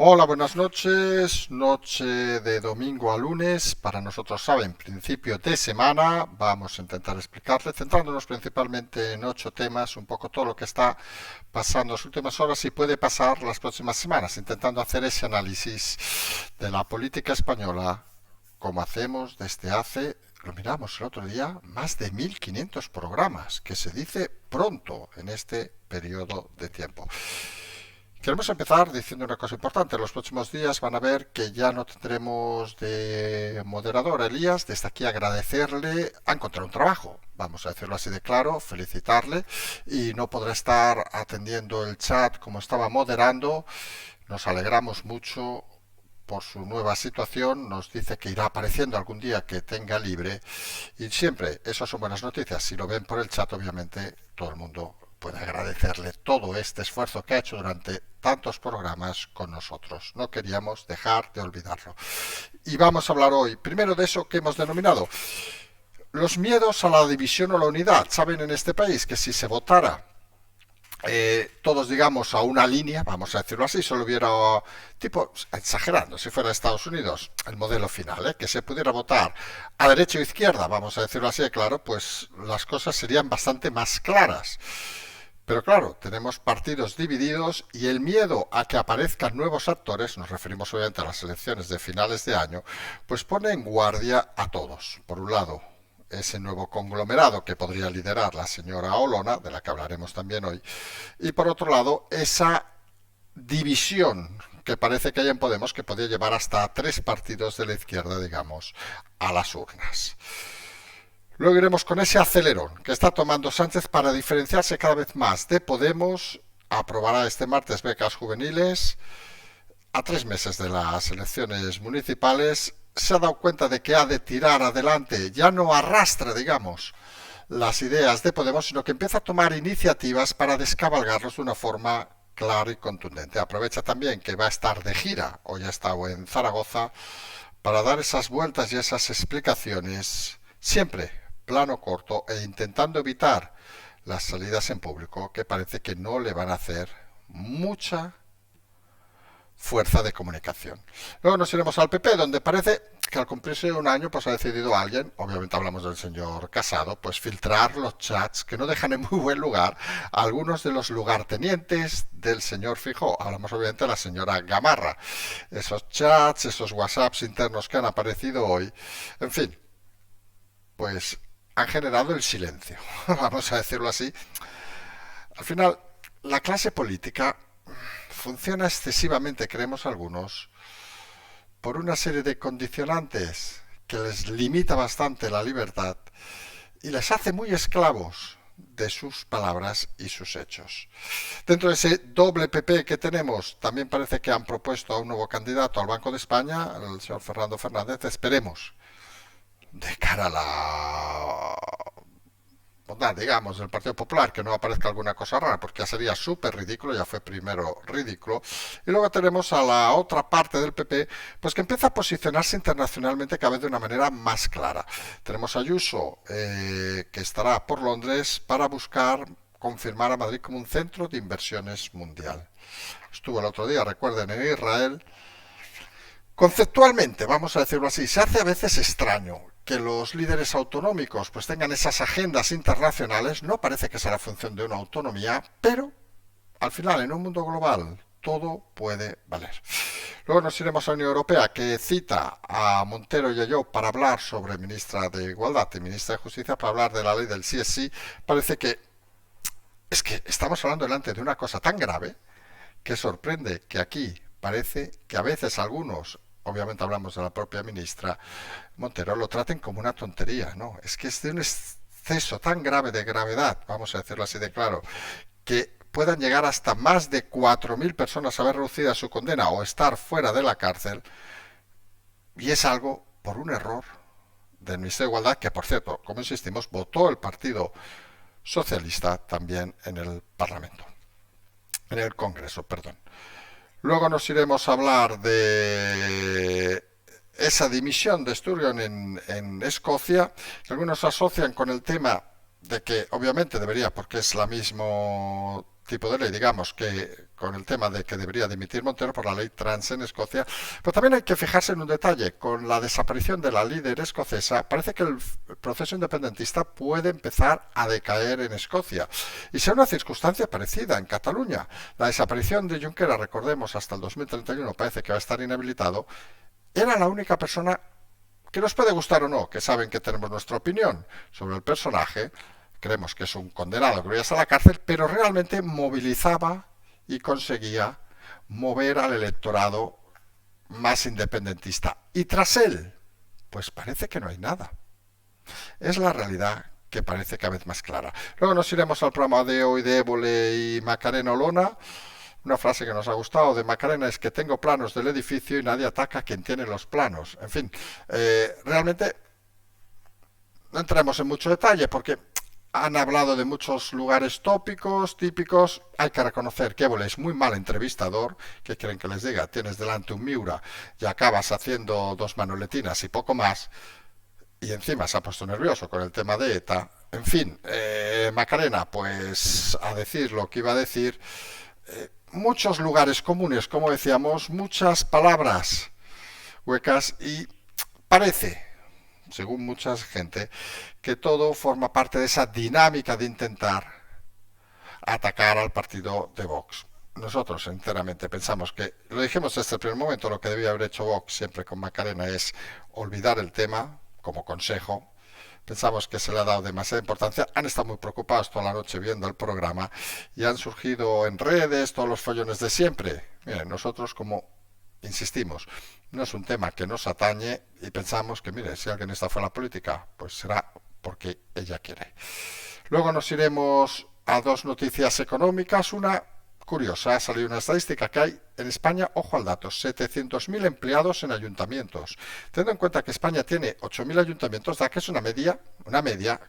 Hola, buenas noches. Noche de domingo a lunes. Para nosotros, saben, principio de semana. Vamos a intentar explicarle, centrándonos principalmente en 8 temas, un poco todo lo que está pasando en las últimas horas y puede pasar las próximas semanas, intentando hacer ese análisis de la política española, como hacemos desde hace, lo miramos el otro día, más de 1500 programas, que se dice pronto en este periodo de tiempo. Queremos empezar diciendo una cosa importante. En los próximos días van a ver que ya no tendremos de moderador a Elías. Desde aquí agradecerle a encontrar un trabajo. Vamos a decirlo así de claro, felicitarle. Y no podrá estar atendiendo el chat como estaba moderando. Nos alegramos mucho por su nueva situación. Nos dice que irá apareciendo algún día que tenga libre. Y siempre, esas son buenas noticias. Si lo ven por el chat, obviamente, todo el mundo puede agradecerle todo este esfuerzo que ha hecho durante tantos programas con nosotros. No queríamos dejar de olvidarlo. Y vamos a hablar hoy, primero de eso que hemos denominado los miedos a la división o la unidad. Saben en este país que si se votara todos digamos a una línea, vamos a decirlo así, solo hubiera tipo, exagerando, si fuera Estados Unidos, el modelo final, que se pudiera votar a derecha o izquierda, vamos a decirlo así, claro, pues las cosas serían bastante más claras. Pero claro, tenemos partidos divididos y el miedo a que aparezcan nuevos actores, nos referimos obviamente a las elecciones de finales de año, pues pone en guardia a todos. Por un lado, ese nuevo conglomerado que podría liderar la señora Olona, de la que hablaremos también hoy, y por otro lado, esa división que parece que hay en Podemos que podría llevar hasta 3 partidos de la izquierda, digamos, a las urnas. Luego iremos con ese acelerón que está tomando Sánchez para diferenciarse cada vez más de Podemos. Aprobará este martes becas juveniles. A 3 meses de las elecciones municipales se ha dado cuenta de que ha de tirar adelante, ya no arrastra, digamos, las ideas de Podemos, sino que empieza a tomar iniciativas para descabalgarlos de una forma clara y contundente. Aprovecha también que va a estar de gira, o ya está en Zaragoza, para dar esas vueltas y esas explicaciones, siempre plano corto e intentando evitar las salidas en público, que parece que no le van a hacer mucha fuerza de comunicación. Luego nos iremos al PP, donde parece que al cumplirse un año pues ha decidido alguien, obviamente hablamos del señor Casado, pues filtrar los chats que no dejan en muy buen lugar a algunos de los lugartenientes del señor Fijó. Hablamos obviamente de la señora Gamarra. Esos chats, esos WhatsApps internos que han aparecido hoy, en fin, pues han generado el silencio, vamos a decirlo así. Al final, la clase política funciona excesivamente, creemos algunos, por una serie de condicionantes que les limita bastante la libertad y les hace muy esclavos de sus palabras y sus hechos. Dentro de ese doble PP que tenemos, también parece que han propuesto a un nuevo candidato al Banco de España, el señor Fernando Fernández. Esperemos, de cara a la bondad, digamos, del Partido Popular, que no aparezca alguna cosa rara, porque ya sería súper ridículo, ya fue primero ridículo. Y luego tenemos a la otra parte del PP, pues que empieza a posicionarse internacionalmente cada vez de una manera más clara. Tenemos a Ayuso, que estará por Londres para buscar confirmar a Madrid como un centro de inversiones mundial. Estuvo el otro día, recuerden, en Israel. Conceptualmente, vamos a decirlo así, se hace a veces extraño que los líderes autonómicos pues tengan esas agendas internacionales. No parece que sea la función de una autonomía, pero al final en un mundo global todo puede valer. Luego nos iremos a la Unión Europea, que cita a Montero y a yo para hablar sobre ministra de Igualdad y ministra de Justicia, para hablar de la ley del sí es sí. Parece que es que estamos hablando delante de una cosa tan grave que sorprende que aquí parece que a veces algunos, obviamente hablamos de la propia ministra Montero, lo traten como una tontería, ¿no? Es que es de un exceso tan grave de gravedad, vamos a decirlo así de claro, que puedan llegar hasta más de 4.000 personas a ver reducida su condena o estar fuera de la cárcel, y es algo por un error del Ministerio de Igualdad, que por cierto, como insistimos, votó el Partido Socialista también en el Parlamento, en el Congreso, perdón. Luego nos iremos a hablar de esa dimisión de Sturgeon en Escocia, que algunos asocian con el tema de que obviamente debería, porque es la mismo tipo de ley, digamos, que con el tema de que debería dimitir Montero por la ley trans en Escocia. Pero también hay que fijarse en un detalle. Con la desaparición de la líder escocesa, parece que el proceso independentista puede empezar a decaer en Escocia. Y sea una circunstancia parecida en Cataluña. La desaparición de Junqueras, recordemos, hasta el 2031 parece que va a estar inhabilitado, era la única persona que nos puede gustar o no, que saben que tenemos nuestra opinión sobre el personaje, creemos que es un condenado que voy a ir a la cárcel, pero realmente movilizaba y conseguía mover al electorado más independentista. Y tras él, pues parece que no hay nada. Es la realidad que parece cada vez más clara. Luego nos iremos al programa de hoy de Évole y Macarena Olona. Una frase que nos ha gustado de Macarena es que tengo planos del edificio y nadie ataca a quien tiene los planos. En fin, realmente no entremos en mucho detalle porque han hablado de muchos lugares tópicos, típicos. Hay que reconocer que Évole es muy mal entrevistador. ¿Qué quieren que les diga? Tienes delante un Miura y acabas haciendo dos manoletinas y poco más. Y encima se ha puesto nervioso con el tema de ETA. En fin, Macarena, pues a decir lo que iba a decir. Muchos lugares comunes, como decíamos, muchas palabras huecas y parece, según mucha gente, que todo forma parte de esa dinámica de intentar atacar al partido de Vox. Nosotros enteramente pensamos que, lo dijimos desde el primer momento, lo que debía haber hecho Vox siempre con Macarena es olvidar el tema como consejo. Pensamos que se le ha dado demasiada importancia. Han estado muy preocupados toda la noche viendo el programa y han surgido en redes todos los follones de siempre. Miren, nosotros, como insistimos, no es un tema que nos atañe y pensamos que, mire, si alguien está fuera de la política, pues será porque ella quiere. Luego nos iremos a dos noticias económicas. Una curiosa, ha salido una estadística que hay en España, ojo al dato, 700.000 empleados en ayuntamientos. Teniendo en cuenta que España tiene 8.000 ayuntamientos, da que es una media,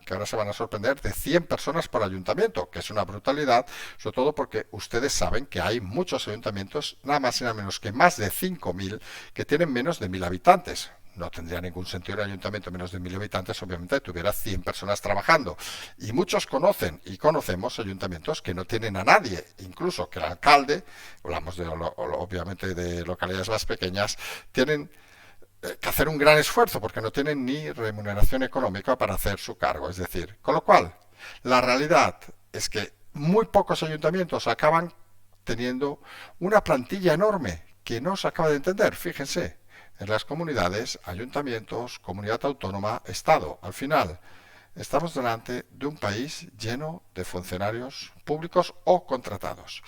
que ahora se van a sorprender, de 100 personas por ayuntamiento, que es una brutalidad, sobre todo porque ustedes saben que hay muchos ayuntamientos, nada más y nada menos que más de 5.000, que tienen menos de 1.000 habitantes. No tendría ningún sentido un ayuntamiento de menos de 1.000 habitantes, obviamente, tuviera 100 personas trabajando. Y muchos conocen y conocemos ayuntamientos que no tienen a nadie, incluso que el alcalde, hablamos obviamente de localidades más pequeñas, tienen que hacer un gran esfuerzo porque no tienen ni remuneración económica para hacer su cargo. Es decir, con lo cual, la realidad es que muy pocos ayuntamientos acaban teniendo una plantilla enorme que no se acaba de entender, fíjense. En las comunidades, ayuntamientos, comunidad autónoma, Estado. Al final, estamos delante de un país lleno de funcionarios públicos o contratados.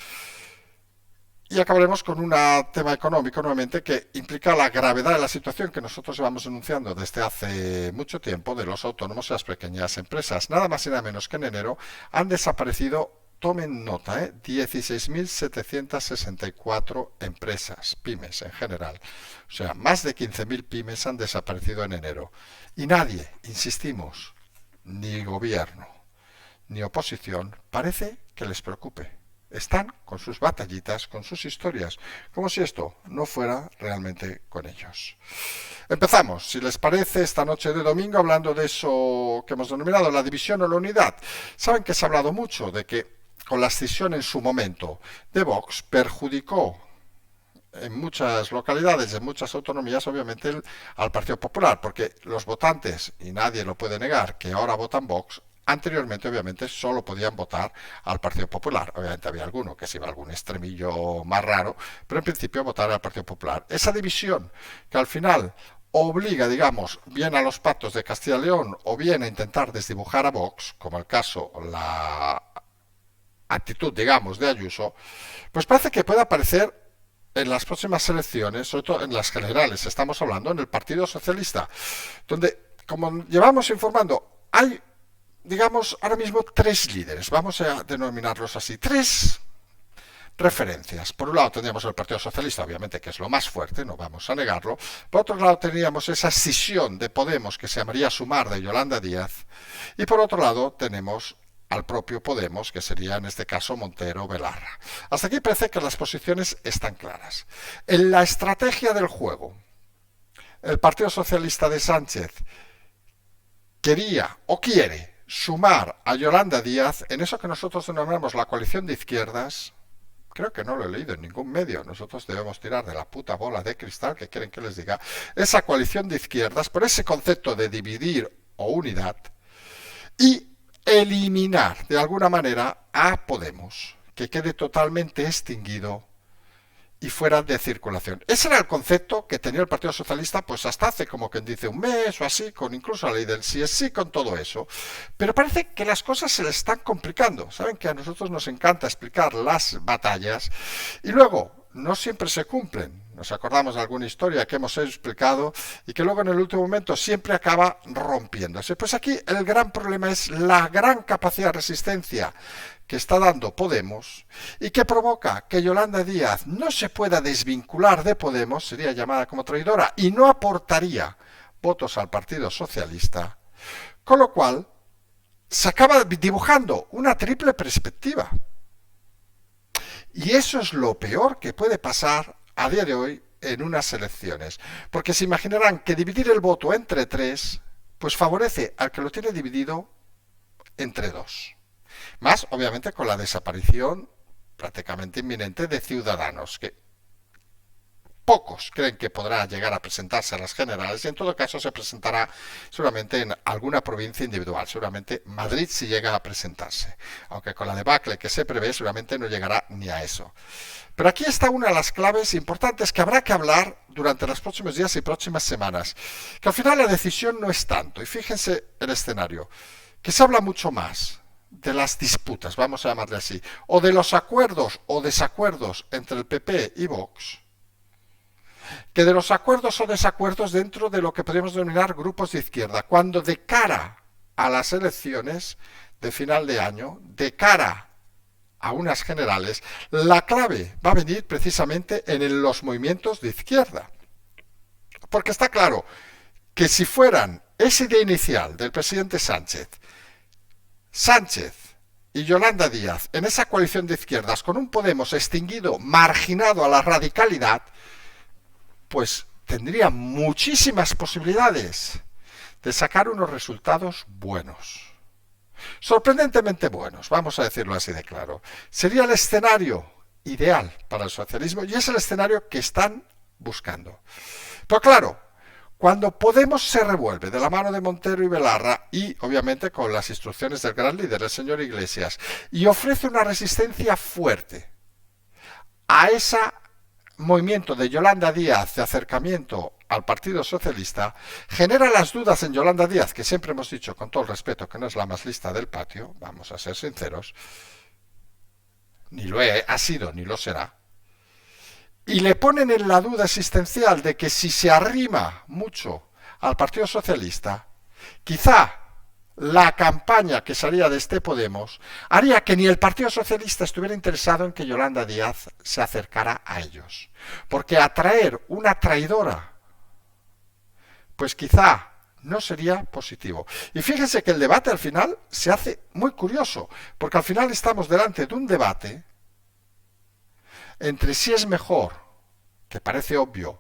Y acabaremos con un tema económico nuevamente que implica la gravedad de la situación que nosotros llevamos denunciando desde hace mucho tiempo de los autónomos y las pequeñas empresas. Nada más y nada menos que en enero han desaparecido, tomen nota, 16.764 empresas, pymes en general. O sea, más de 15.000 pymes han desaparecido en enero. Y nadie, insistimos, ni gobierno, ni oposición, parece que les preocupe. Están con sus batallitas, con sus historias, como si esto no fuera realmente con ellos. Empezamos, si les parece, esta noche de domingo hablando de eso que hemos denominado la división o la unidad. Saben que se ha hablado mucho de que con la escisión en su momento de Vox perjudicó en muchas localidades, en muchas autonomías, obviamente al Partido Popular, porque los votantes, y nadie lo puede negar, que ahora votan Vox, anteriormente obviamente solo podían votar al Partido Popular. Obviamente había alguno que se iba a algún extremillo más raro, pero en principio votar al Partido Popular. Esa división que al final obliga, digamos, bien a los pactos de Castilla y León o bien a intentar desdibujar a Vox, como el caso, la actitud, digamos, de Ayuso, pues parece que puede aparecer en las próximas elecciones, sobre todo en las generales, estamos hablando en el Partido Socialista, donde, como llevamos informando, hay, digamos, ahora mismo tres líderes, vamos a denominarlos así, tres referencias. Por un lado tendríamos el Partido Socialista, obviamente, que es lo más fuerte, no vamos a negarlo. Por otro lado teníamos esa escisión de Podemos, que se llamaría Sumar, de Yolanda Díaz. Y por otro lado tenemos al propio Podemos, que sería en este caso Montero Belarra. Hasta aquí parece que las posiciones están claras. En la estrategia del juego, el Partido Socialista de Sánchez quería o quiere sumar a Yolanda Díaz en eso que nosotros denominamos la coalición de izquierdas. Creo que no lo he leído en ningún medio. Nosotros debemos tirar de la puta bola de cristal que quieren que les diga. Esa coalición de izquierdas, por ese concepto de dividir o unidad, y eliminar de alguna manera a Podemos, que quede totalmente extinguido y fuera de circulación. Ese era el concepto que tenía el Partido Socialista pues hasta hace como quien dice un mes o así, con incluso la ley del sí es sí, con todo eso. Pero parece que las cosas se les están complicando. Saben que a nosotros nos encanta explicar las batallas y luego no siempre se cumplen. Nos acordamos de alguna historia que hemos explicado y que luego en el último momento siempre acaba rompiéndose. Pues aquí el gran problema es la gran capacidad de resistencia que está dando Podemos y que provoca que Yolanda Díaz no se pueda desvincular de Podemos, sería llamada como traidora y no aportaría votos al Partido Socialista, con lo cual se acaba dibujando una triple perspectiva. Y eso es lo peor que puede pasar a día de hoy en unas elecciones. Porque se imaginarán que dividir el voto entre tres, pues favorece al que lo tiene dividido entre dos. Más, obviamente, con la desaparición prácticamente inminente de Ciudadanos, que pocos creen que podrá llegar a presentarse a las generales y en todo caso se presentará seguramente en alguna provincia individual, seguramente Madrid si llega a presentarse, aunque con la debacle que se prevé seguramente no llegará ni a eso. Pero aquí está una de las claves importantes que habrá que hablar durante los próximos días y próximas semanas, que al final la decisión no es tanto, y fíjense el escenario, que se habla mucho más de las disputas, vamos a llamarle así, o de los acuerdos o desacuerdos entre el PP y Vox, que de los acuerdos o desacuerdos dentro de lo que podríamos denominar grupos de izquierda, cuando de cara a las elecciones de final de año, de cara a unas generales, la clave va a venir precisamente en los movimientos de izquierda. Porque está claro que si fueran esa idea inicial del presidente Sánchez y Yolanda Díaz en esa coalición de izquierdas con un Podemos extinguido, marginado a la radicalidad, pues tendría muchísimas posibilidades de sacar unos resultados buenos. Sorprendentemente buenos, vamos a decirlo así de claro. Sería el escenario ideal para el socialismo y es el escenario que están buscando. Pero claro, cuando Podemos se revuelve de la mano de Montero y Belarra y obviamente con las instrucciones del gran líder, el señor Iglesias, y ofrece una resistencia fuerte a ese movimiento de Yolanda Díaz de acercamiento al Partido Socialista, genera las dudas en Yolanda Díaz, que siempre hemos dicho con todo el respeto que no es la más lista del patio, vamos a ser sinceros, ni lo ha sido ni lo será, y le ponen en la duda existencial de que si se arrima mucho al Partido Socialista, quizá la campaña que salía de este Podemos haría que ni el Partido Socialista estuviera interesado en que Yolanda Díaz se acercara a ellos. Porque atraer una traidora, pues quizá no sería positivo. Y fíjense que el debate al final se hace muy curioso, porque al final estamos delante de un debate entre si es mejor, que parece obvio,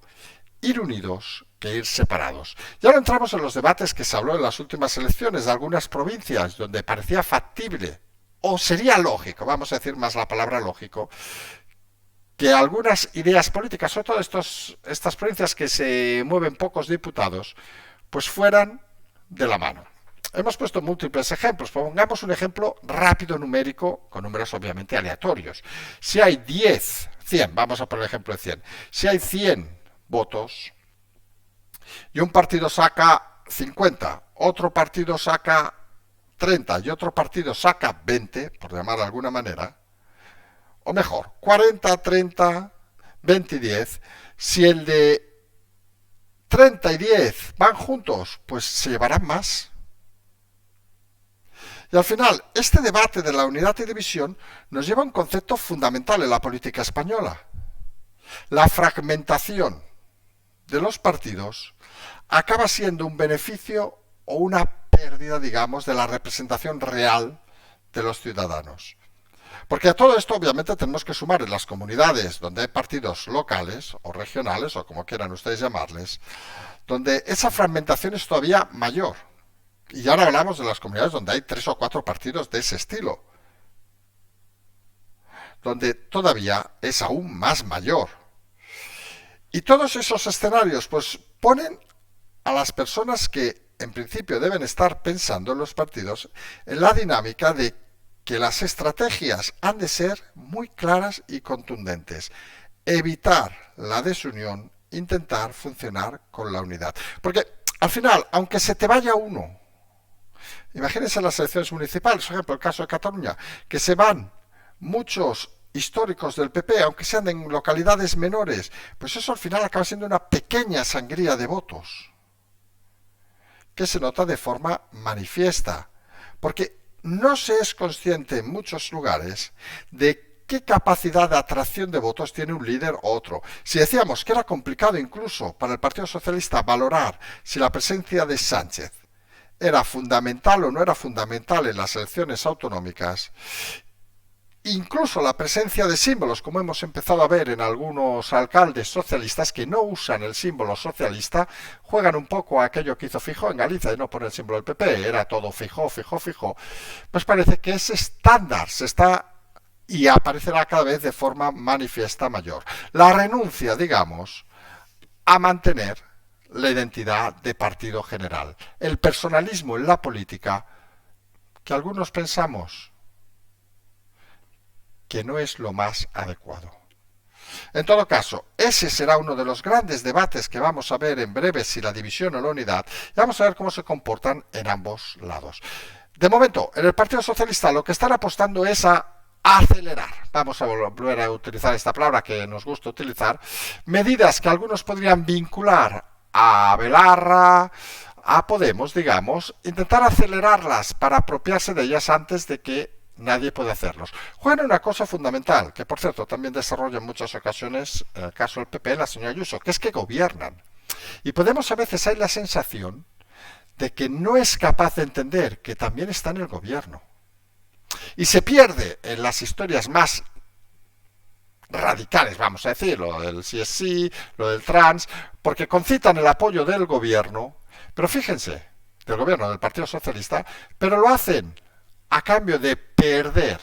ir unidos que ir separados. Ya no entramos en los debates que se habló en las últimas elecciones de algunas provincias donde parecía factible, o sería lógico, vamos a decir más la palabra lógico, que algunas ideas políticas, sobre todo estas provincias que se mueven pocos diputados, pues fueran de la mano. Hemos puesto múltiples ejemplos. Pongamos un ejemplo rápido numérico, con números obviamente aleatorios. Si hay 10, 100, vamos a poner el ejemplo de 100. Si hay 100 votos y un partido saca 50, otro partido saca 30 y otro partido saca 20, por llamar de alguna manera, o mejor, 40, 30, 20 y 10, si el de 30 y 10 van juntos, pues se llevarán más. Y al final, este debate de la unidad y división nos lleva a un concepto fundamental en la política española. La fragmentación de los partidos acaba siendo un beneficio o una pérdida, digamos, de la representación real de los ciudadanos. Porque a todo esto obviamente tenemos que sumar en las comunidades donde hay partidos locales o regionales o como quieran ustedes llamarles, donde esa fragmentación es todavía mayor. Y ya no hablamos de las comunidades donde hay 3 o 4 partidos de ese estilo, donde todavía es aún más mayor. Y todos esos escenarios pues ponen a las personas que en principio deben estar pensando en los partidos en la dinámica de que las estrategias han de ser muy claras y contundentes. Evitar la desunión, intentar funcionar con la unidad. Porque al final, aunque se te vaya uno, imagínense las elecciones municipales, por ejemplo, el caso de Cataluña, que se van muchos históricos del PP, aunque sean en localidades menores, pues eso al final acaba siendo una pequeña sangría de votos que se nota de forma manifiesta, porque no se es consciente en muchos lugares de qué capacidad de atracción de votos tiene un líder u otro. Si decíamos que era complicado incluso para el Partido Socialista valorar si la presencia de Sánchez era fundamental o no era fundamental en las elecciones autonómicas, incluso la presencia de símbolos, como hemos empezado a ver en algunos alcaldes socialistas que no usan el símbolo socialista, juegan un poco a aquello que hizo Feijóo en Galicia de no poner el símbolo del PP, era todo Feijóo, Feijóo, Feijóo. Pues parece que ese estándar se está y aparecerá cada vez de forma manifiesta mayor. La renuncia, digamos, a mantener la identidad de partido general. El personalismo en la política, que algunos pensamos que no es lo más adecuado. En todo caso, ese será uno de los grandes debates que vamos a ver en breve, si la división o la unidad, y vamos a ver cómo se comportan en ambos lados. De momento, en el Partido Socialista lo que están apostando es a acelerar, vamos a volver a utilizar esta palabra que nos gusta utilizar, medidas que algunos podrían vincular a Belarra, a Podemos, digamos, intentar acelerarlas para apropiarse de ellas antes de que nadie puede hacerlos. Juegan una cosa fundamental, que por cierto también desarrolla en muchas ocasiones, en el caso del PP, la señora Ayuso, que es que gobiernan. Y Podemos a veces hay la sensación de que no es capaz de entender que también está en el gobierno. Y se pierde en las historias más radicales, vamos a decir, lo del CSI, lo del trans, porque concitan el apoyo del gobierno, pero fíjense, del gobierno, del Partido Socialista, pero lo hacen a cambio de perder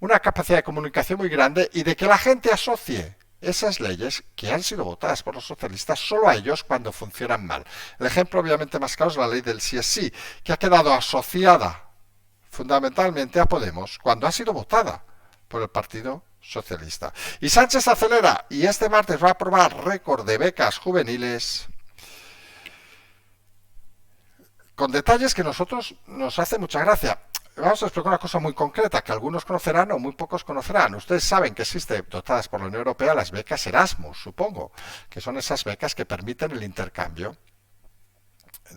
una capacidad de comunicación muy grande y de que la gente asocie esas leyes que han sido votadas por los socialistas solo a ellos cuando funcionan mal. El ejemplo obviamente más claro es la ley del CSI, que ha quedado asociada fundamentalmente a Podemos cuando ha sido votada por el Partido Socialista. Y Sánchez acelera y este martes va a aprobar récord de becas juveniles con detalles que a nosotros nos hace mucha gracia. Vamos a explicar una cosa muy concreta que algunos conocerán o muy pocos conocerán. Ustedes saben que existen, dotadas por la Unión Europea, las becas Erasmus, supongo, que son esas becas que permiten el intercambio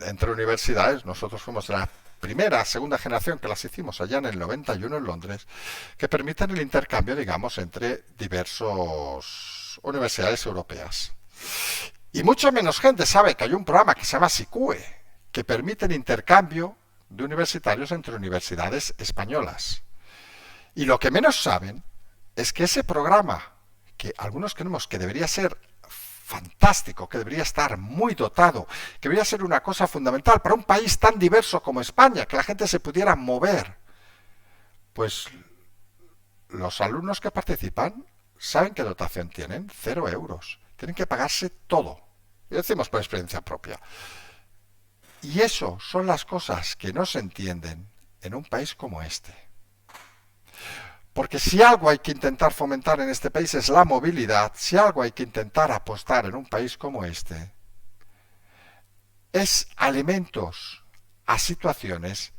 entre universidades. Nosotros fuimos de la primera, segunda generación que las hicimos allá en el 91 en Londres, que permiten el intercambio, digamos, entre diversas universidades europeas. Y mucha menos gente sabe que hay un programa que se llama SICUE, que permite el intercambio de universitarios entre universidades españolas. Y lo que menos saben es que ese programa, que algunos creemos que debería ser fantástico, que debería estar muy dotado, que debería ser una cosa fundamental para un país tan diverso como España, que la gente se pudiera mover, pues los alumnos que participan saben qué dotación tienen, 0 euros. Tienen que pagarse todo. Y decimos por experiencia propia. Y eso son las cosas que no se entienden en un país como este. Porque si algo hay que intentar fomentar en este país es la movilidad, si algo hay que intentar apostar en un país como este, es a elementos, a situaciones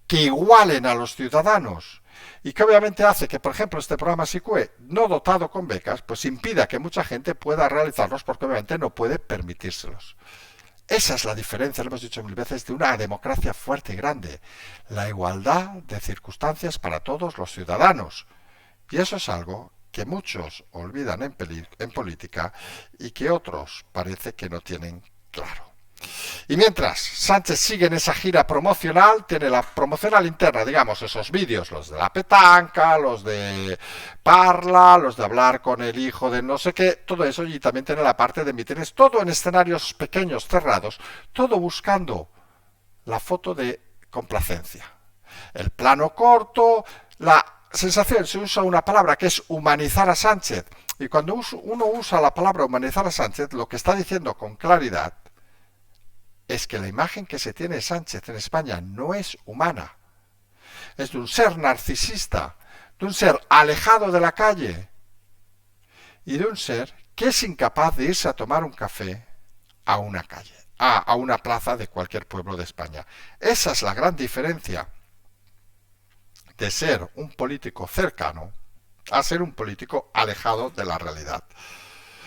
que igualen a los ciudadanos y que obviamente hace que, por ejemplo, este programa SICUE, no dotado con becas, pues impida que mucha gente pueda realizarlos porque obviamente no puede permitírselos. Esa es la diferencia, lo hemos dicho mil veces, de una democracia fuerte y grande. La igualdad de circunstancias para todos los ciudadanos. Y eso es algo que muchos olvidan en política y que otros parece que no tienen claro. Y mientras Sánchez sigue en esa gira promocional, tiene la promocional interna, digamos, esos vídeos, los de la petanca, los de Parla, los de hablar con el hijo de no sé qué, todo eso, y también tiene la parte de mítines, todo en escenarios pequeños, cerrados, todo buscando la foto de complacencia. El plano corto, la sensación, se usa una palabra que es humanizar a Sánchez. Y cuando uno usa la palabra humanizar a Sánchez, lo que está diciendo con claridad es que la imagen que se tiene de Sánchez en España no es humana. Es de un ser narcisista, de un ser alejado de la calle y de un ser que es incapaz de irse a tomar un café a una calle, a una plaza de cualquier pueblo de España. Esa es la gran diferencia de ser un político cercano a ser un político alejado de la realidad.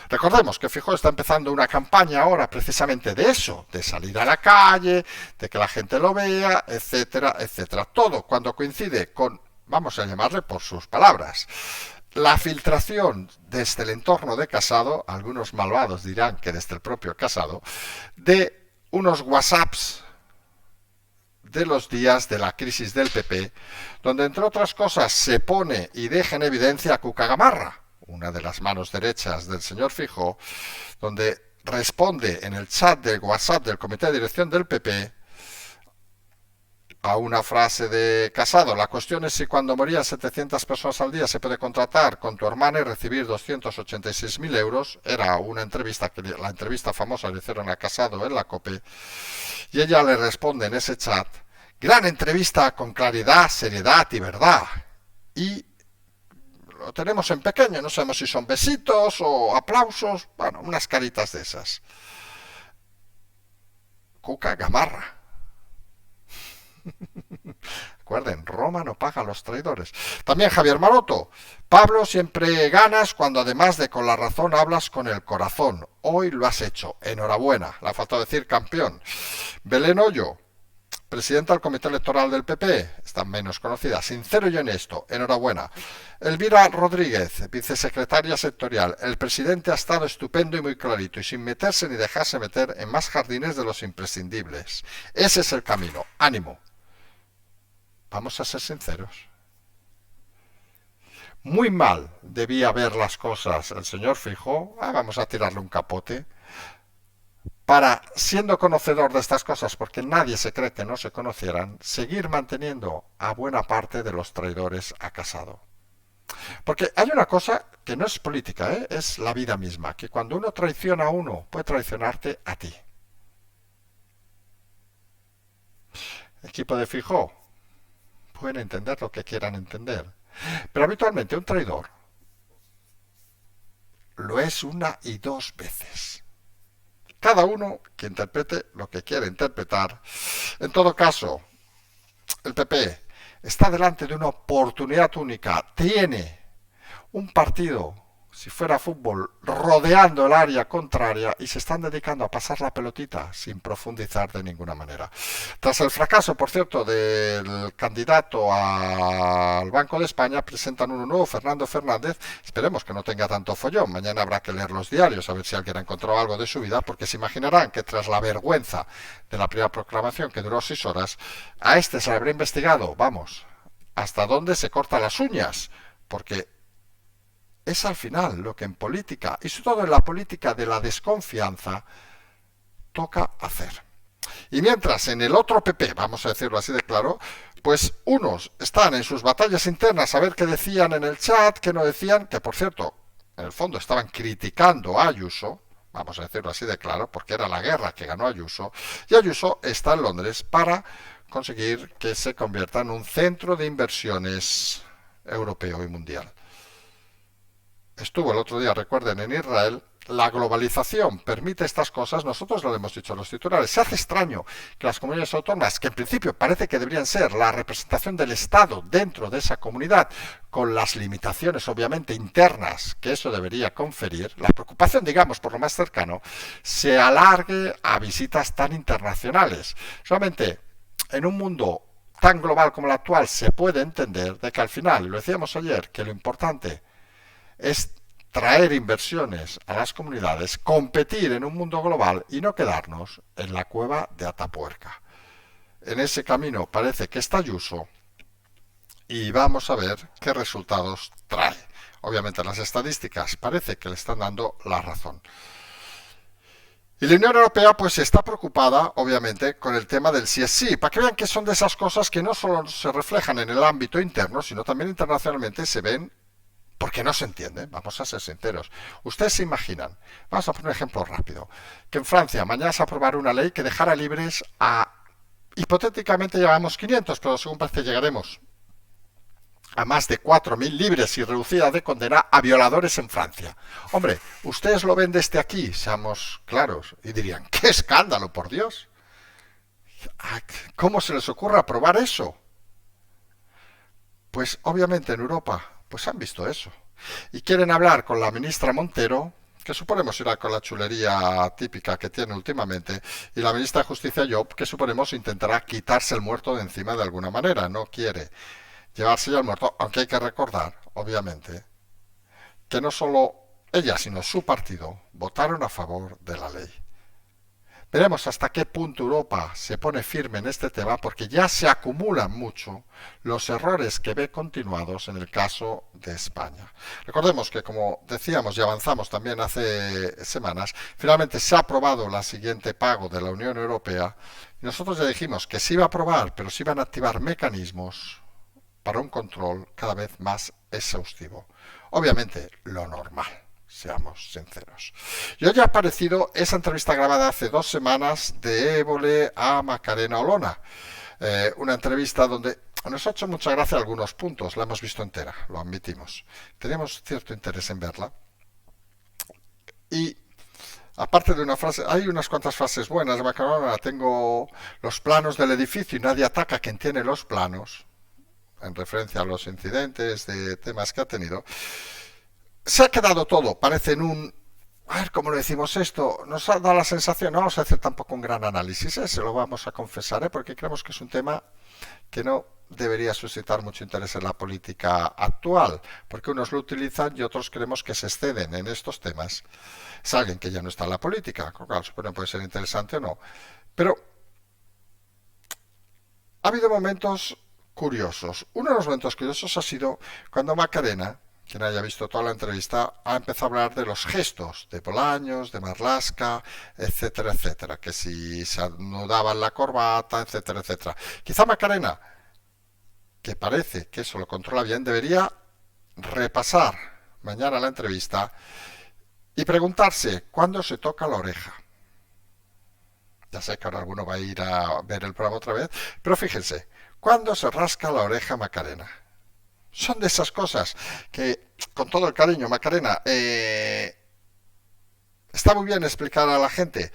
Recordemos que Feijóo está empezando una campaña ahora precisamente de eso, de salir a la calle, de que la gente lo vea, etcétera, etcétera. Todo cuando coincide con, vamos a llamarle por sus palabras, la filtración desde el entorno de Casado, algunos malvados dirán que desde el propio Casado, de unos WhatsApps de los días de la crisis del PP, donde entre otras cosas se pone y deja en evidencia a Cuca Gamarra, una de las manos derechas del señor Feijóo, donde responde en el chat del WhatsApp del comité de dirección del PP a una frase de Casado: la cuestión es si cuando morían 700 personas al día se puede contratar con tu hermana y recibir 286.000 euros. Era una entrevista, la entrevista famosa le hicieron a Casado en la COPE, y ella le responde en ese chat: gran entrevista con claridad, seriedad y verdad. Y lo tenemos en pequeño, no sabemos si son besitos o aplausos, bueno, unas caritas de esas. Cuca Gamarra. Recuerden, Roma no paga a los traidores. También Javier Maroto: Pablo, siempre ganas cuando además de con la razón hablas con el corazón. Hoy lo has hecho, enhorabuena. Le ha faltado decir campeón. Belén Hoyo, presidenta del comité electoral del PP, está menos conocida, sincero y honesto, enhorabuena. Elvira Rodríguez, vicesecretaria sectorial: el presidente ha estado estupendo y muy clarito, y sin meterse ni dejarse meter en más jardines de los imprescindibles. Ese es el camino, ánimo. Vamos a ser sinceros. Muy mal debía ver las cosas el señor Feijóo, vamos a tirarle un capote, para, siendo conocedor de estas cosas, porque nadie se cree que no se conocieran, seguir manteniendo a buena parte de los traidores a Casado. Porque hay una cosa que no es política, es la vida misma, que cuando uno traiciona a uno, puede traicionarte a ti. Equipo de Feijóo, pueden entender lo que quieran entender, pero habitualmente un traidor lo es una y dos veces. Cada uno que interprete lo que quiere interpretar. En todo caso, el PP está delante de una oportunidad única. Tiene un partido, si fuera fútbol, rodeando el área contraria, y se están dedicando a pasar la pelotita sin profundizar de ninguna manera. Tras el fracaso, por cierto, del candidato al Banco de España, presentan uno nuevo, Fernando Fernández. Esperemos que no tenga tanto follón. Mañana habrá que leer los diarios a ver si alguien ha encontrado algo de su vida, porque se imaginarán que tras la vergüenza de la primera proclamación, que duró 6 horas, a este se le habrá investigado, vamos, hasta dónde se corta las uñas, porque es al final lo que en política, y sobre todo en la política de la desconfianza, toca hacer. Y mientras en el otro PP, vamos a decirlo así de claro, pues unos están en sus batallas internas a ver qué decían en el chat, qué no decían, que por cierto, en el fondo estaban criticando a Ayuso, vamos a decirlo así de claro, porque era la guerra que ganó Ayuso, y Ayuso está en Londres para conseguir que se convierta en un centro de inversiones europeo y mundial. Estuvo el otro día, recuerden, en Israel. La globalización permite estas cosas, nosotros lo hemos dicho en los titulares. Se hace extraño que las comunidades autónomas, que en principio parece que deberían ser la representación del Estado dentro de esa comunidad, con las limitaciones obviamente internas que eso debería conferir, la preocupación, digamos, por lo más cercano, se alargue a visitas tan internacionales. Solamente en un mundo tan global como el actual se puede entender de que al final, lo decíamos ayer, que lo importante es traer inversiones a las comunidades, competir en un mundo global y no quedarnos en la cueva de Atapuerca. En ese camino parece que está Ayuso y vamos a ver qué resultados trae. Obviamente las estadísticas parece que le están dando la razón. Y la Unión Europea pues está preocupada, obviamente, con el tema del sí es sí, para que vean que son de esas cosas que no solo se reflejan en el ámbito interno, sino también internacionalmente se ven porque no se entienden, vamos a ser sinceros. Ustedes se imaginan, vamos a poner un ejemplo rápido, que en Francia mañana se aprobará una ley que dejara libres a, hipotéticamente llevamos 500, pero según parece llegaremos a más de 4.000 libres y reducida de condena a violadores en Francia. Hombre, ustedes lo ven desde aquí, seamos claros, y dirían, ¡qué escándalo, por Dios! ¿Cómo se les ocurre aprobar eso? Pues obviamente en Europa, pues han visto eso. Y quieren hablar con la ministra Montero, que suponemos irá con la chulería típica que tiene últimamente, y la ministra de Justicia Job, que suponemos intentará quitarse el muerto de encima de alguna manera, no quiere llevarse ya el muerto, aunque hay que recordar, obviamente, que no solo ella, sino su partido votaron a favor de la ley. Veremos hasta qué punto Europa se pone firme en este tema porque ya se acumulan mucho los errores que ve continuados en el caso de España. Recordemos que, como decíamos y avanzamos también hace semanas, finalmente se ha aprobado la siguiente pago de la Unión Europea y nosotros ya dijimos que se iba a aprobar, pero se iban a activar mecanismos para un control cada vez más exhaustivo. Obviamente, lo normal. Seamos sinceros. Y hoy ha aparecido esa entrevista grabada hace 2 semanas de Évole a Macarena Olona. Una entrevista donde nos ha hecho mucha gracia algunos puntos. La hemos visto entera, lo admitimos. Teníamos cierto interés en verla. Y aparte de una frase, hay unas cuantas frases buenas de Macarena Olona. Tengo los planos del edificio y nadie ataca a quien tiene los planos, en referencia a los incidentes de temas que ha tenido. Se ha quedado todo, parece en un... A ver, ¿cómo le decimos esto? Nos ha dado la sensación, no vamos a hacer tampoco un gran análisis, se lo vamos a confesar, porque creemos que es un tema que no debería suscitar mucho interés en la política actual, porque unos lo utilizan y otros creemos que se exceden en estos temas. Es alguien que ya no está en la política, claro, supongo que puede ser interesante o no, pero ha habido momentos curiosos. Uno de los momentos curiosos ha sido cuando Macarena, quien haya visto toda la entrevista, ha empezado a hablar de los gestos de Bolaños, de Marlaska, etcétera, etcétera, que si se anudaban la corbata, etcétera, etcétera. Quizá Macarena, que parece que eso lo controla bien, debería repasar mañana la entrevista y preguntarse cuándo se toca la oreja. Ya sé que ahora alguno va a ir a ver el programa otra vez, pero fíjense, ¿cuándo se rasca la oreja Macarena? Son de esas cosas que, con todo el cariño, Macarena, está muy bien explicar a la gente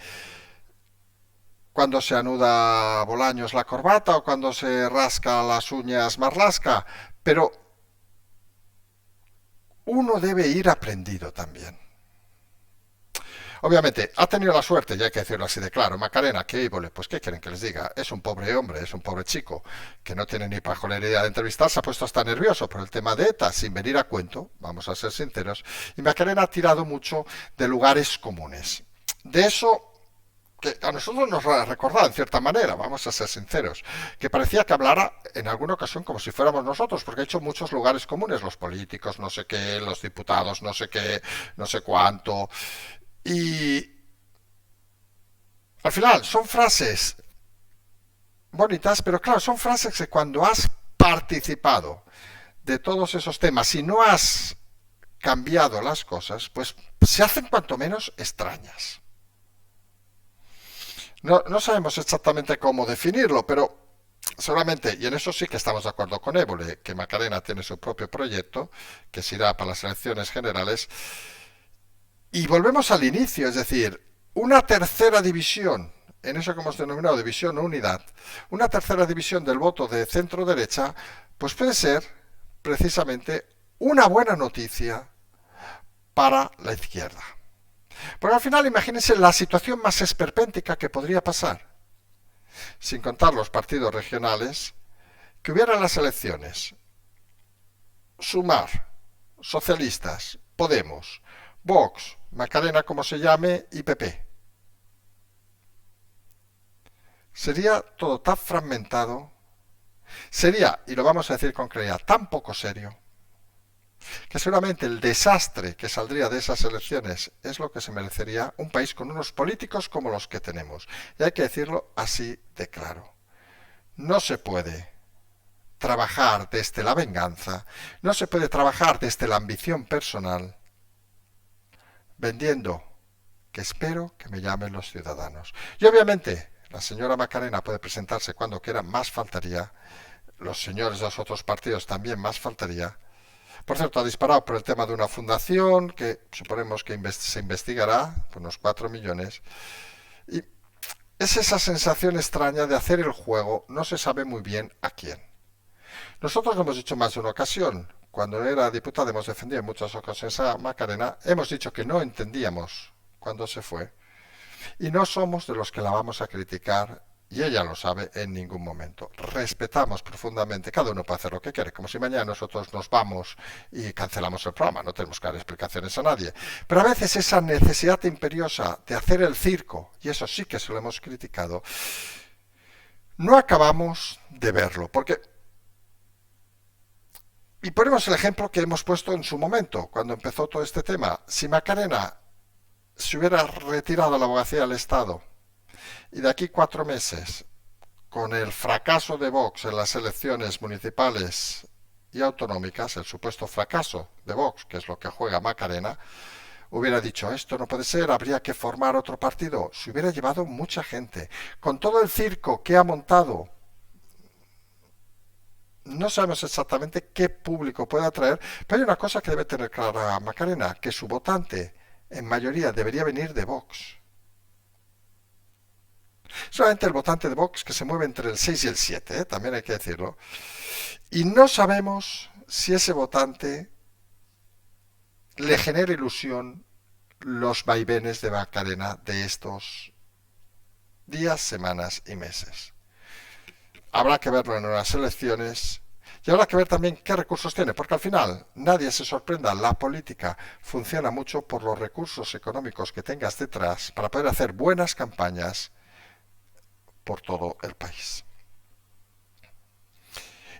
cuando se anuda Bolaños la corbata o cuando se rasca las uñas Marlaska, pero uno debe ir aprendido también. Obviamente, ha tenido la suerte, ya hay que decirlo así de claro, Macarena, que Évole, pues ¿qué quieren que les diga? Es un pobre hombre, es un pobre chico, que no tiene ni pajolera idea de entrevistar, se ha puesto hasta nervioso por el tema de ETA, sin venir a cuento, vamos a ser sinceros, y Macarena ha tirado mucho de lugares comunes. De eso que a nosotros nos ha recordado en cierta manera, vamos a ser sinceros, que parecía que hablara en alguna ocasión como si fuéramos nosotros, porque ha hecho muchos lugares comunes, los políticos, no sé qué, los diputados, no sé qué, no sé cuánto, y al final son frases bonitas, pero claro, son frases que cuando has participado de todos esos temas y no has cambiado las cosas, pues se hacen cuanto menos extrañas. No sabemos exactamente cómo definirlo, pero seguramente, y en eso sí que estamos de acuerdo con Évole, que Macarena tiene su propio proyecto, que se irá para las elecciones generales, y volvemos al inicio, es decir, una tercera división, en eso que hemos denominado división o unidad, una tercera división del voto de centro-derecha, pues puede ser precisamente una buena noticia para la izquierda. Porque al final imagínense la situación más esperpéntica que podría pasar, sin contar los partidos regionales, que hubieran las elecciones. Sumar, socialistas, Podemos, Vox, Macarena como se llame y PP. Sería todo tan fragmentado, sería, y lo vamos a decir con claridad, tan poco serio, que seguramente el desastre que saldría de esas elecciones es lo que se merecería un país con unos políticos como los que tenemos. Y hay que decirlo así de claro. No se puede trabajar desde la venganza, no se puede trabajar desde la ambición personal, vendiendo que espero que me llamen los ciudadanos. Y obviamente la señora Macarena puede presentarse cuando quiera, más faltaría. Los señores de los otros partidos también más faltaría. Por cierto, ha disparado por el tema de una fundación que suponemos que se investigará, por unos 4 millones. Y es esa sensación extraña de hacer el juego, no se sabe muy bien a quién. Nosotros lo hemos dicho más de una ocasión. Cuando era diputada hemos defendido en muchas ocasiones a Macarena. Hemos dicho que no entendíamos cuando se fue. Y no somos de los que la vamos a criticar, y ella lo sabe, en ningún momento. Respetamos profundamente, cada uno puede hacer lo que quiere, como si mañana nosotros nos vamos y cancelamos el programa, no tenemos que dar explicaciones a nadie. Pero a veces esa necesidad imperiosa de hacer el circo, y eso sí que se lo hemos criticado, no acabamos de verlo, porque... Y ponemos el ejemplo que hemos puesto en su momento, cuando empezó todo este tema. Si Macarena se hubiera retirado de la abogacía del Estado y de aquí 4 meses, con el fracaso de Vox en las elecciones municipales y autonómicas, el supuesto fracaso de Vox, que es lo que juega Macarena, hubiera dicho, esto no puede ser, habría que formar otro partido. Se hubiera llevado mucha gente. Con todo el circo que ha montado, no sabemos exactamente qué público puede atraer, pero hay una cosa que debe tener clara Macarena, que su votante en mayoría debería venir de Vox. Solamente el votante de Vox que se mueve entre el 6 y el 7, también hay que decirlo. Y no sabemos si ese votante le genera ilusión los vaivenes de Macarena de estos días, semanas y meses. Habrá que verlo en unas elecciones y habrá que ver también qué recursos tiene, porque al final nadie se sorprenda, la política funciona mucho por los recursos económicos que tengas detrás para poder hacer buenas campañas por todo el país.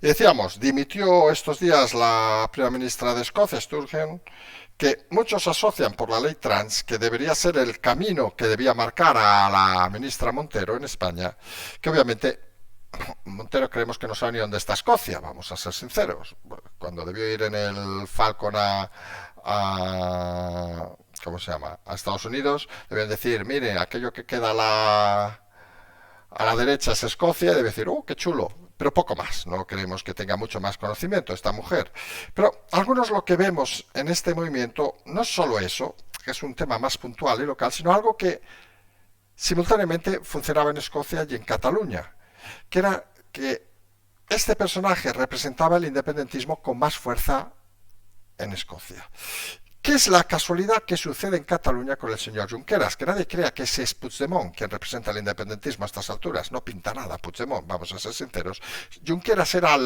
Y decíamos, dimitió estos días la primera ministra de Escocia, Sturgeon, que muchos asocian por la ley trans, que debería ser el camino que debía marcar a la ministra Montero en España, que obviamente Montero creemos que no sabe ni dónde está Escocia, vamos a ser sinceros. Cuando debió ir en el Falcon ¿cómo se llama? A Estados Unidos, debían decir, mire, aquello que queda a la derecha es Escocia, y debe decir, qué chulo, pero poco más, no creemos que tenga mucho más conocimiento esta mujer. Pero algunos lo que vemos en este movimiento no es solo eso, que es un tema más puntual y local, sino algo que simultáneamente funcionaba en Escocia y en Cataluña, que era que este personaje representaba el independentismo con más fuerza en Escocia. ¿Qué es la casualidad que sucede en Cataluña con el señor Junqueras? Que nadie crea que ese es Puigdemont quien representa el independentismo a estas alturas. No pinta nada Puigdemont, vamos a ser sinceros. Junqueras era el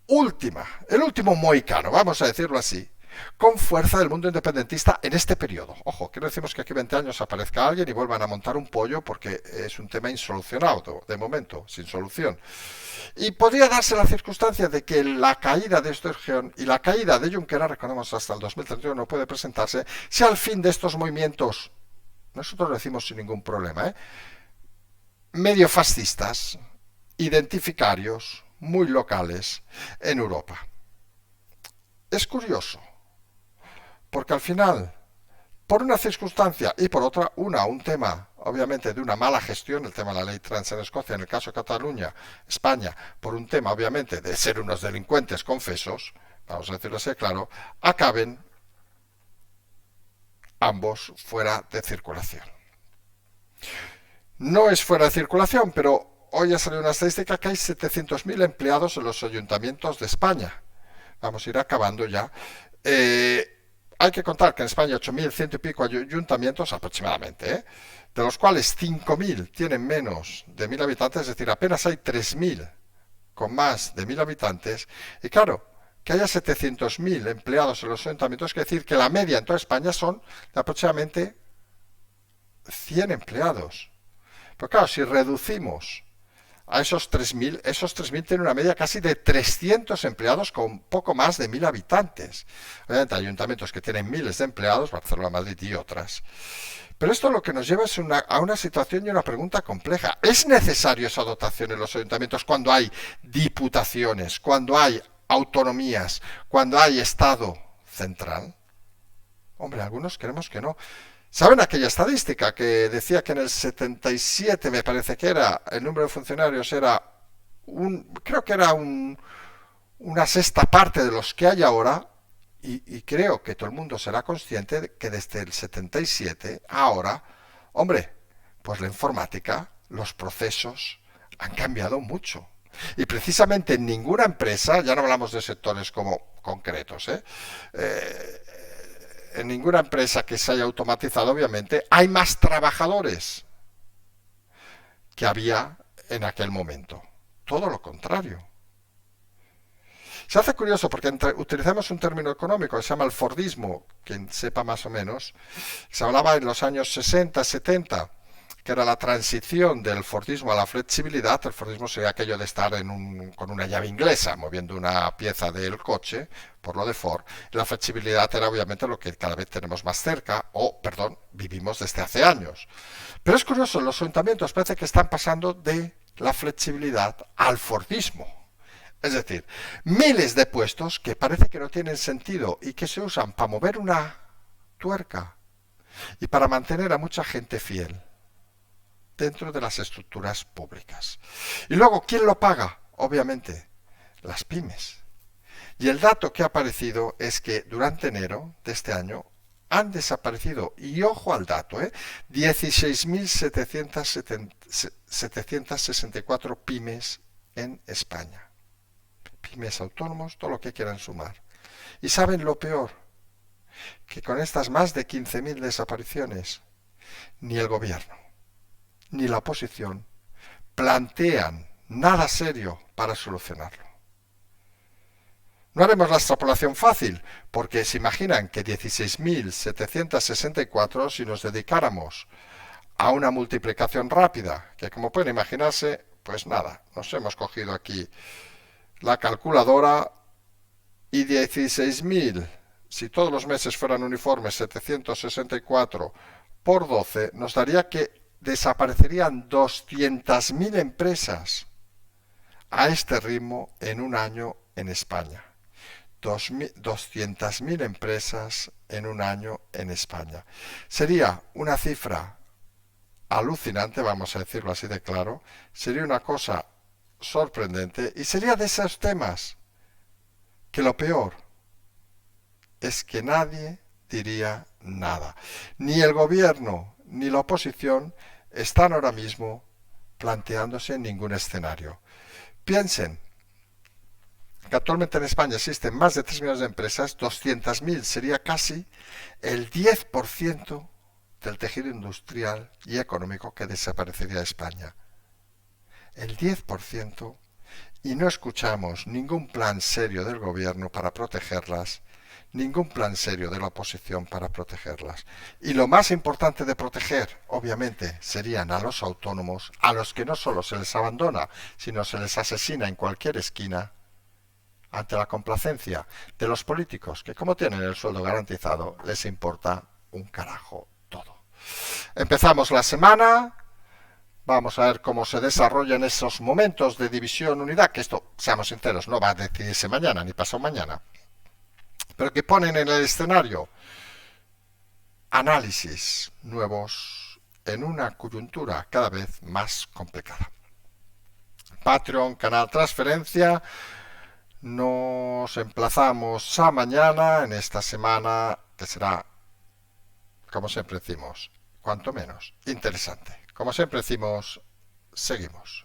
último mohicano, vamos a decirlo así, con fuerza del mundo independentista en este periodo. Ojo, que no decimos que aquí 20 años aparezca alguien y vuelvan a montar un pollo, porque es un tema insolucionado, de momento, sin solución. Y podría darse la circunstancia de que la caída de Sturgeon y la caída de Junqueras, recordemos hasta el 2031 no puede presentarse, sea el fin de estos movimientos, nosotros lo decimos sin ningún problema, medio fascistas, identificarios, muy locales en Europa. Es curioso, porque al final, por una circunstancia y por otra, un tema, obviamente, de una mala gestión, el tema de la ley trans en Escocia, en el caso de Cataluña, España, por un tema, obviamente, de ser unos delincuentes confesos, vamos a decirlo así, claro, acaben ambos fuera de circulación. No es fuera de circulación, pero hoy ha salido una estadística que hay 700.000 empleados en los ayuntamientos de España. Vamos a ir acabando ya. Hay que contar que en España hay 8.100 y pico ayuntamientos aproximadamente, de los cuales 5.000 tienen menos de 1.000 habitantes, es decir, apenas hay 3.000 con más de 1.000 habitantes. Y claro, que haya 700.000 empleados en los ayuntamientos, quiere decir que la media en toda España son de aproximadamente 100 empleados. Pero claro, si reducimos a esos 3.000 tienen una media casi de 300 empleados con poco más de 1.000 habitantes. Obviamente hay ayuntamientos que tienen miles de empleados, Barcelona, Madrid y otras. Pero esto lo que nos lleva es a una situación y una pregunta compleja. ¿Es necesario esa dotación en los ayuntamientos cuando hay diputaciones, cuando hay autonomías, cuando hay Estado central? Hombre, algunos creemos que no. ¿Saben aquella estadística que decía que en el 77, me parece que era, el número de funcionarios era creo que era una sexta parte de los que hay ahora? Y creo que todo el mundo será consciente de que desde el 77 a ahora, hombre, pues la informática, los procesos han cambiado mucho. Y precisamente en ninguna empresa, ya no hablamos de sectores como concretos, en ninguna empresa que se haya automatizado, obviamente, hay más trabajadores que había en aquel momento. Todo lo contrario. Se hace curioso porque utilizamos un término económico que se llama el Fordismo, quien sepa más o menos. Se hablaba en los años 60, 70, que era la transición del Fordismo a la flexibilidad. El Fordismo sería aquello de estar con una llave inglesa, moviendo una pieza del coche, por lo de Ford. Y la flexibilidad era obviamente lo que cada vez tenemos más cerca, vivimos desde hace años. Pero es curioso, los ayuntamientos parece que están pasando de la flexibilidad al Fordismo. Es decir, miles de puestos que parece que no tienen sentido y que se usan para mover una tuerca y para mantener a mucha gente fiel dentro de las estructuras públicas. Y luego, ¿quién lo paga? Obviamente, las pymes. Y el dato que ha aparecido es que durante enero de este año han desaparecido, y ojo al dato, 16.764 pymes en España. Pymes, autónomos, todo lo que quieran sumar. Y saben lo peor, que con estas más de 15.000 desapariciones, ni el gobierno, ni la oposición plantean nada serio para solucionarlo. No haremos la extrapolación fácil, porque se imaginan que 16.764, si nos dedicáramos a una multiplicación rápida, que como pueden imaginarse, pues nada, nos hemos cogido aquí la calculadora y 16.000, si todos los meses fueran uniformes, 764 por 12, nos daría que desaparecerían 200.000 empresas a este ritmo en un año en España. 200.000 empresas en un año en España. Sería una cifra alucinante, vamos a decirlo así de claro, sería una cosa sorprendente y sería de esos temas que lo peor es que nadie diría nada. Ni el gobierno ni la oposición están ahora mismo planteándose ningún escenario. Piensen que actualmente en España existen más de 3 millones de empresas, 200.000 sería casi el 10% del tejido industrial y económico que desaparecería de España. El 10%, y no escuchamos ningún plan serio del gobierno para protegerlas, ningún plan serio de la oposición para protegerlas. Y lo más importante de proteger, obviamente, serían a los autónomos, a los que no solo se les abandona, sino se les asesina en cualquier esquina, ante la complacencia de los políticos, que como tienen el sueldo garantizado, les importa un carajo todo. Empezamos la semana. Vamos a ver cómo se desarrollan esos momentos de división, unidad, que esto, seamos sinceros, no va a decidirse mañana ni pasado mañana, pero que ponen en el escenario análisis nuevos en una coyuntura cada vez más complicada. Patreon, canal Transferencia, nos emplazamos a mañana en esta semana que será, como siempre decimos, cuanto menos interesante. Como siempre decimos, seguimos.